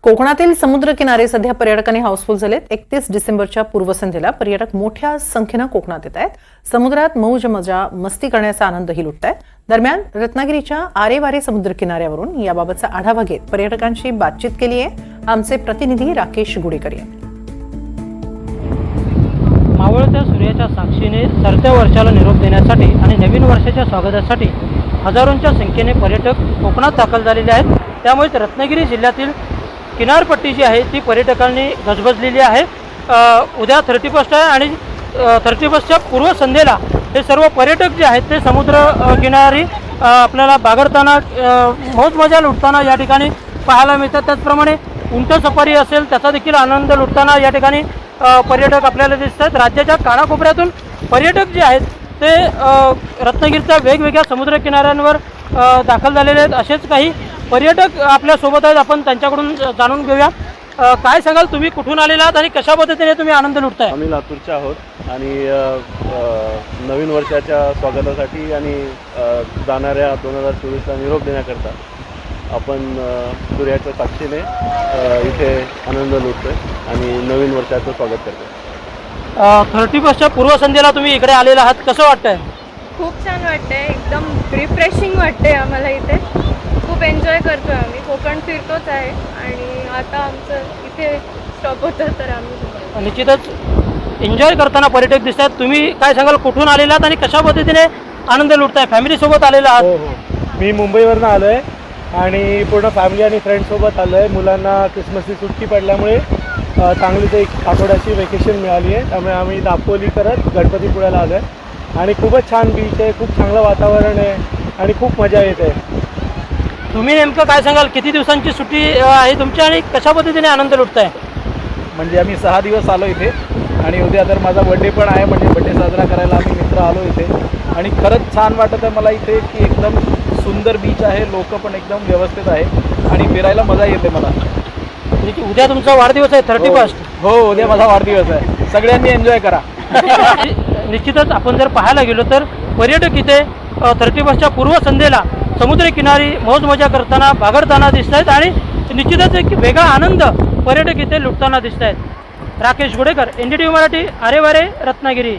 कोकणातील समुद्रकिनारे सध्या पर्यटकांनी हाऊसफुल झालेत। 31 डिसेंबरच्या पूर्वसंध्येला पर्यटक मोठ्या संख्येने कोकणात येत आहेत। समुद्रात मौज मजा मस्ती करण्याचा आनंदही लुटतायत। दरम्यान रत्नागिरीच्या आरेवारे समुद्रकिनाऱ्यावरून याबाबतचा आढावा घेत पर्यटकांशी बातचीत केली आहे आमचे प्रतिनिधी राकेश गुडेकर यांनी। मावळत्या सूर्याच्या साक्षीने सरत्या वर्षाला निरोप देण्यासाठी आणि नवीन वर्षाच्या स्वागतासाठी हजारोंच्या संख्येने पर्यटक कोकणात दाखल झालेले आहेत। त्यामुळे रत्नागिरी जिल्ह्यातील किनारपट्टी जी आहे ती पर्यटकांनी गजबजलेली आहे। उद्या 31 आहे आणि 31च्या पूर्वसंध्येला हे सर्व पर्यटक जे आहेत ते समुद्र किनारी आपल्याला बागडताना मौज मजा लुटताना या ठिकाणी पाहायला मिळतात। त्याचप्रमाणे उंट सफारी असेल त्याचा देखील आनंद लुटताना या ठिकाणी पर्यटक आपल्याला दिसतात। राज्याच्या कानाकोपऱ्यातून पर्यटक जे आहेत ते रत्नागिरीच्या वेगवेगळ्या समुद्र किनाऱ्यांवर दाखल झालेले आहेत। असेच काही पर्यटक आपल्यासोबत आहेत, आपण त्यांच्याकडून जाणून घेऊया। काय सांगाल, तुम्ही कुठून आलेला आहात आणि कशा पद्धतीने तुम्ही आनंद लुटताय? आम्ही लातूरचे आहोत आणि नवीन वर्षाच्या स्वागतासाठी आणि जाणाऱ्या 2024ला निरोप देण्याकरता आपण सूर्याच्या साक्षीने इथे आनंद लुटतोय आणि नवीन वर्षाचं स्वागत करतोय। 31च्या पूर्वसंध्येला तुम्ही इकडे आलेला आहात, कसं वाटतंय? खूप छान वाटतंय, एकदम रिफ्रेशिंग वाटतंय आम्हाला। इथे खूप एन्जॉय करतोय आम्ही, कोकण फिरतोच आहे आणि आता आमचं इथे स्टॉप होतं तर आम्ही निश्चितच एन्जॉय करताना पर्यटक दिसतात। तुम्ही काय सांगाल, कुठून आलेला आहात आणि कशा पद्धतीने आनंद लुटताय? फॅमिलीसोबत आलेला आहात? हो, मी मुंबईवरून आलो आहे आणि पूर्ण फॅमिली आणि फ्रेंड्ससोबत आलो आहे। मुलांना क्रिसमसची सुट्टी पडल्यामुळे चांगलीच एक आठवड्याची वेकेशन मिळाली आहे, त्यामुळे आम्ही दापोली करत गणपतीपुळ्याला आलो आहे आणि खूपच छान बीच आहे, खूप चांगलं वातावरण आहे आणि खूप मजा येते। तुम्ही नेमकं काय सांगाल, किती दिवसांची सुट्टी आहे तुमची आणि कशा पद्धतीने आनंद लुटताय? म्हणजे आम्ही 6 दिवस आलो इथे आणि उद्या तर माझा बड्डे पण आहे, म्हणजे बड्डे साजरा करायला आम्ही मित्र आलो इथे आणि खरंच छान वाटत आहे मला इथे की एकदम सुंदर बीच आहे, लोक पण एकदम व्यवस्थित आहे आणि फिरायला मजा येते मला। उद्या तुमचा वाढदिवस आहे 31st? हो, उद्या माझा वाढदिवस आहे, सगळ्यांनी एन्जॉय करा। निश्चितच आपण जर पाहायला गेलो तर पर्यटक इथे 31च्या पूर्वसंध्येला समुद्रकिनारी मौज मजा करताना बागडताना दिसत आहेत आणि निश्चितच एक वेगळा आनंद पर्यटक इथे लुटताना दिसत आहेत। राकेश गुडेकर, NDTV मराठी, आरेवारे, रत्नागिरी।